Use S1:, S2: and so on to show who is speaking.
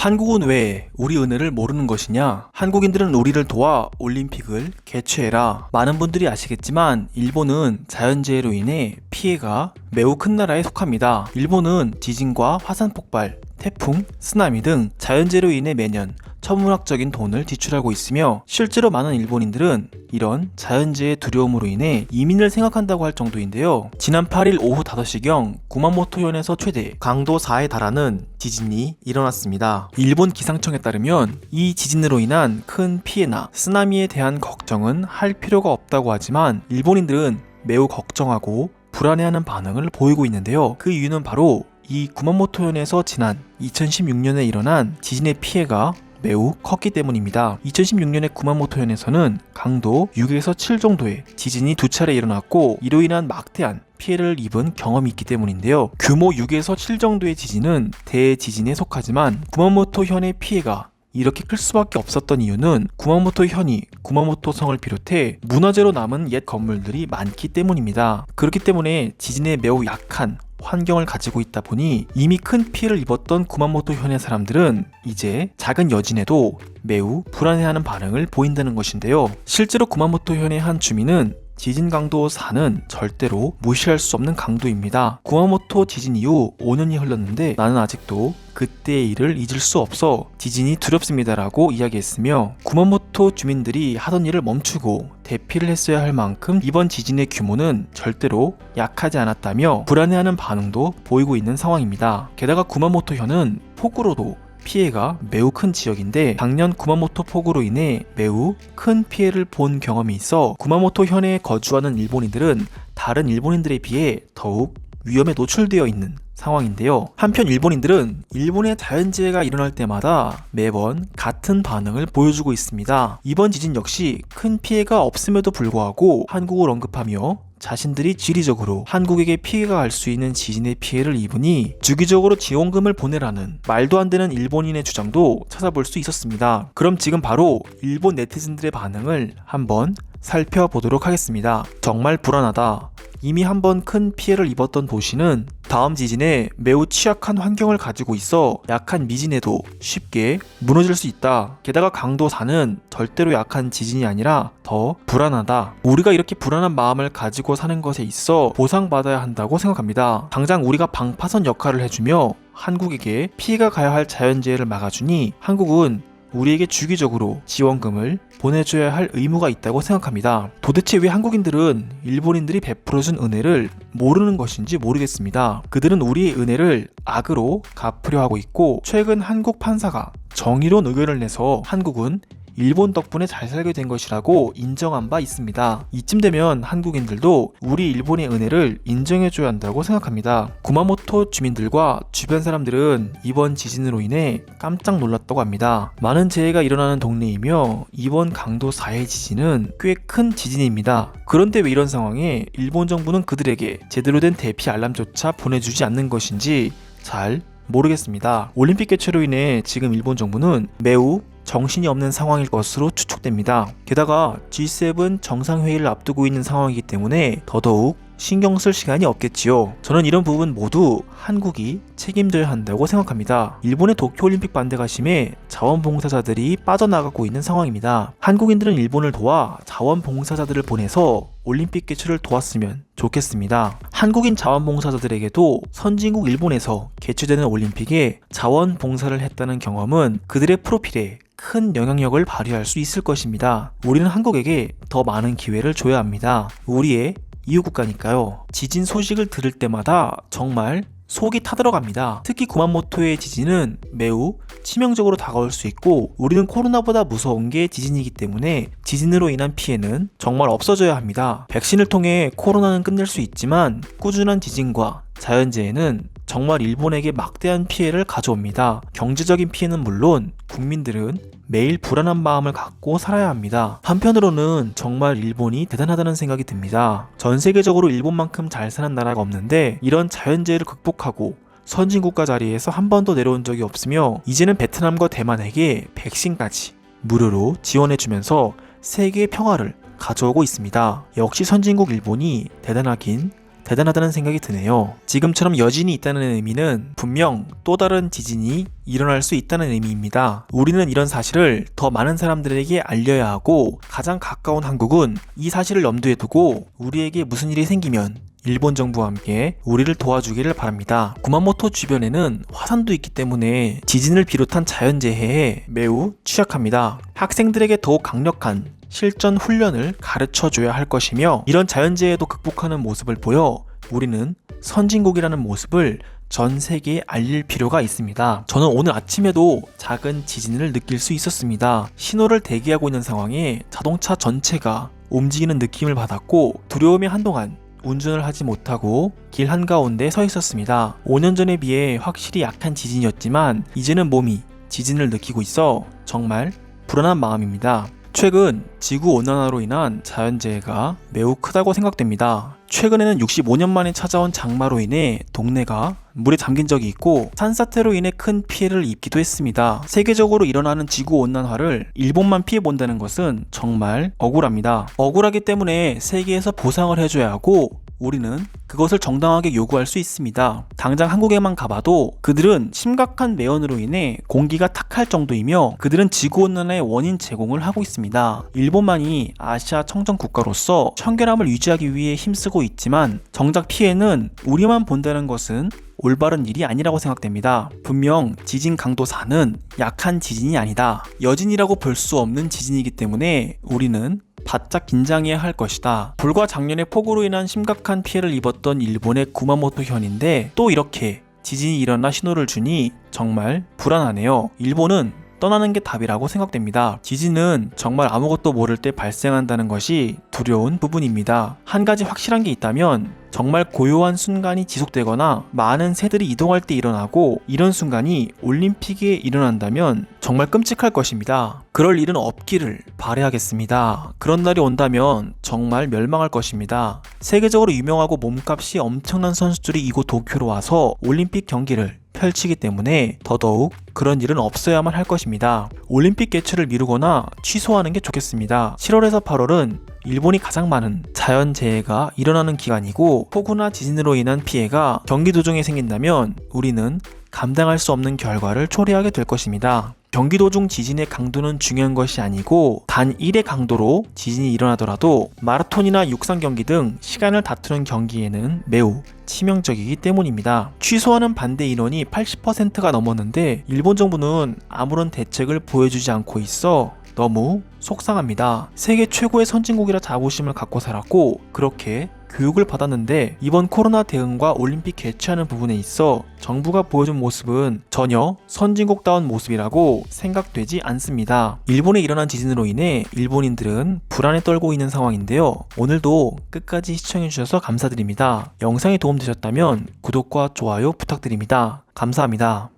S1: 한국은 왜 우리 은혜를 모르는 것이냐? 한국인들은 우리를 도와 올림픽을 개최해라. 많은 분들이 아시겠지만 일본은 자연재해로 인해 피해가 매우 큰 나라에 속합니다. 일본은 지진과 화산 폭발, 태풍, 쓰나미 등 자연재해로 인해 매년 천문학적인 돈을 지출하고 있으며 실제로 많은 일본인들은 이런 자연재해 두려움으로 인해 이민을 생각한다고 할 정도인데요. 지난 8일 오후 5시경 구마모토현에서 최대 강도 4에 달하는 지진이 일어났습니다. 일본 기상청에 따르면 이 지진으로 인한 큰 피해나 쓰나미에 대한 걱정은 할 필요가 없다고 하지만 일본인들은 매우 걱정하고 불안해하는 반응을 보이고 있는데요. 그 이유는 바로 이 구마모토현에서 지난 2016년에 일어난 지진의 피해가 매우 컸기 때문입니다. 2016년에 구마모토현에서는 강도 6에서 7 정도의 지진이 2차례 일어났고 이로 인한 막대한 피해를 입은 경험이 있기 때문인데요. 규모 6에서 7 정도의 지진은 대지진에 속하지만 구마모토현의 피해가 이렇게 클 수밖에 없었던 이유는 구마모토현이 구마모토성을 비롯해 문화재로 남은 옛 건물들이 많기 때문입니다. 그렇기 때문에 지진에 매우 약한 환경을 가지고 있다 보니 이미 큰 피해를 입었던 구마모토현의 사람들은 이제 작은 여진에도 매우 불안해하는 반응을 보인다는 것인데요. 실제로 구마모토현의 한 주민은 지진 강도 4는 절대로 무시할 수 없는 강도입니다. 구마모토 지진 이후 5년이 흘렀는데 나는 아직도 그때의 일을 잊을 수 없어 지진이 두렵습니다라고 이야기했으며 구마모토 주민들이 하던 일을 멈추고 대피를 했어야 할 만큼 이번 지진의 규모는 절대로 약하지 않았다며 불안해하는 반응도 보이고 있는 상황입니다. 게다가 구마모토현은 폭우로도 피해가 매우 큰 지역인데 작년 구마모토 폭우로 인해 매우 큰 피해를 본 경험이 있어 구마모토현에 거주하는 일본인들은 다른 일본인들에 비해 더욱 위험에 노출되어 있는 상황인데요. 한편 일본인들은 일본의 자연재해가 일어날 때마다 매번 같은 반응을 보여주고 있습니다. 이번 지진 역시 큰 피해가 없음에도 불구하고 한국을 언급하며 자신들이 지리적으로 한국에게 피해가 갈 수 있는 지진의 피해를 입으니 주기적으로 지원금을 보내라는 말도 안 되는 일본인의 주장도 찾아볼 수 있었습니다. 그럼 지금 바로 일본 네티즌들의 반응을 한번 살펴보도록 하겠습니다. 정말 불안하다. 이미 한번 큰 피해를 입었던 도시는 다음 지진에 매우 취약한 환경을 가지고 있어 약한 미진에도 쉽게 무너질 수 있다. 게다가 강도 4는 절대로 약한 지진이 아니라 더 불안하다. 우리가 이렇게 불안한 마음을 가지고 사는 것에 있어 보상받아야 한다고 생각합니다. 당장 우리가 방파선 역할을 해주며 한국에게 피해가 가야 할 자연재해를 막아주니 한국은 우리에게 주기적으로 지원금을 보내줘야 할 의무가 있다고 생각합니다. 도대체 왜 한국인들은 일본인들이 베풀어준 은혜를 모르는 것인지 모르겠습니다. 그들은 우리의 은혜를 악으로 갚으려 하고 있고 최근 한국 판사가 정의로운 의견을 내서 한국은 일본 덕분에 잘 살게 된 것이라고 인정한 바 있습니다. 이쯤 되면 한국인들도 우리 일본의 은혜를 인정해줘야 한다고 생각합니다. 구마모토 주민들과 주변 사람들은 이번 지진으로 인해 깜짝 놀랐다고 합니다. 많은 재해가 일어나는 동네이며 이번 강도 4의 지진은 꽤 큰 지진입니다. 그런데 왜 이런 상황에 일본 정부는 그들에게 제대로 된 대피 알람조차 보내주지 않는 것인지 잘 모르겠습니다. 올림픽 개최로 인해 지금 일본 정부는 매우 정신이 없는 상황일 것으로 추측됩니다. 게다가 G7 정상회의를 앞두고 있는 상황이기 때문에 더더욱 신경 쓸 시간이 없겠지요. 저는 이런 부분 모두 한국이 책임져야 한다고 생각합니다. 일본의 도쿄올림픽 반대가 심해 자원봉사자들이 빠져나가고 있는 상황입니다. 한국인들은 일본을 도와 자원봉사자들을 보내서 올림픽 개최를 도왔으면 좋겠습니다. 한국인 자원봉사자들에게도 선진국 일본에서 개최되는 올림픽에 자원봉사를 했다는 경험은 그들의 프로필에 큰 영향력을 발휘할 수 있을 것입니다. 우리는 한국에게 더 많은 기회를 줘야 합니다. 우리의 이웃국가니까요. 지진 소식을 들을 때마다 정말 속이 타들어갑니다. 특히 구마모토의 지진은 매우 치명적으로 다가올 수 있고 우리는 코로나보다 무서운 게 지진이기 때문에 지진으로 인한 피해는 정말 없어져야 합니다. 백신을 통해 코로나는 끝낼 수 있지만 꾸준한 지진과 자연재해는 정말 일본에게 막대한 피해를 가져옵니다. 경제적인 피해는 물론 국민들은 매일 불안한 마음을 갖고 살아야 합니다. 한편으로는 정말 일본이 대단하다는 생각이 듭니다. 전 세계적으로 일본만큼 잘 사는 나라가 없는데 이런 자연재해를 극복하고 선진국가 자리에서 한 번도 내려온 적이 없으며 이제는 베트남과 대만에게 백신까지 무료로 지원해주면서 세계의 평화를 가져오고 있습니다. 역시 선진국 일본이 대단하긴 대단하다는 생각이 드네요. 지금처럼 여진이 있다는 의미는 분명 또 다른 지진이 일어날 수 있다는 의미입니다. 우리는 이런 사실을 더 많은 사람들에게 알려야 하고, 가장 가까운 한국은 이 사실을 염두에 두고 우리에게 무슨 일이 생기면 일본 정부와 함께 우리를 도와주기를 바랍니다. 구마모토 주변에는 화산도 있기 때문에 지진을 비롯한 자연재해에 매우 취약합니다. 학생들에게 더욱 강력한 실전 훈련을 가르쳐줘야 할 것이며, 이런 자연재해도 극복하는 모습을 보여 우리는 선진국이라는 모습을 전 세계에 알릴 필요가 있습니다. 저는 오늘 아침에도 작은 지진을 느낄 수 있었습니다. 신호를 대기하고 있는 상황에 자동차 전체가 움직이는 느낌을 받았고, 두려움에 한동안 운전을 하지 못하고 길 한가운데 서 있었습니다. 5년 전에 비해 확실히 약한 지진이었지만 이제는 몸이 지진을 느끼고 있어 정말 불안한 마음입니다. 최근 지구온난화로 인한 자연재해가 매우 크다고 생각됩니다. 최근에는 65년 만에 찾아온 장마로 인해 동네가 물에 잠긴 적이 있고, 산사태로 인해 큰 피해를 입기도 했습니다. 세계적으로 일어나는 지구온난화를 일본만 피해본다는 것은 정말 억울합니다. 억울하기 때문에 세계에서 보상을 해줘야 하고, 우리는 그것을 정당하게 요구할 수 있습니다. 당장 한국에만 가봐도 그들은 심각한 매연으로 인해 공기가 탁할 정도이며, 그들은 지구온난화의 원인 제공을 하고 있습니다. 일본만이 아시아 청정 국가로서 청결함을 유지하기 위해 힘쓰고 있지만, 정작 피해는 우리만 본다는 것은 올바른 일이 아니라고 생각됩니다. 분명 지진 강도 4는 약한 지진이 아니다, 여진이라고 볼 수 없는 지진이기 때문에 우리는 바짝 긴장해야 할 것이다. 불과 작년에 폭우로 인한 심각한 피해를 입었던 일본의 구마모토 현인데 또 이렇게 지진이 일어나 신호를 주니 정말 불안하네요. 일본은 떠나는 게 답이라고 생각됩니다. 지진은 정말 아무것도 모를 때 발생한다는 것이 두려운 부분입니다. 한 가지 확실한 게 있다면, 정말 고요한 순간이 지속되거나 많은 새들이 이동할 때 일어나고, 이런 순간이 올림픽에 일어난다면 정말 끔찍할 것입니다. 그럴 일은 없기를 바라야겠습니다. 그런 날이 온다면 정말 멸망할 것입니다. 세계적으로 유명하고 몸값이 엄청난 선수들이 이곳 도쿄로 와서 올림픽 경기를 펼치기 때문에 더더욱 그런 일은 없어야만 할 것입니다. 올림픽 개최를 미루거나 취소하는 게 좋겠습니다. 7월에서 8월은 일본이 가장 많은 자연재해가 일어나는 기간이고, 폭우나 지진으로 인한 피해가 경기 도중에 생긴다면 우리는 감당할 수 없는 결과를 초래하게 될 것입니다. 경기 도중 지진의 강도는 중요한 것이 아니고, 단 1의 강도로 지진이 일어나더라도 마라톤이나 육상 경기 등 시간을 다투는 경기에는 매우 치명적이기 때문입니다. 취소하는 반대 인원이 80%가 넘었는데 일본 정부는 아무런 대책을 보여주지 않고 있어 너무 속상합니다. 세계 최고의 선진국이라 자부심을 갖고 살았고, 그렇게 교육을 받았는데 이번 코로나 대응과 올림픽 개최하는 부분에 있어 정부가 보여준 모습은 전혀 선진국다운 모습이라고 생각되지 않습니다. 일본에 일어난 지진으로 인해 일본인들은 불안에 떨고 있는 상황인데요. 오늘도 끝까지 시청해주셔서 감사드립니다. 영상이 도움되셨다면 구독과 좋아요 부탁드립니다. 감사합니다.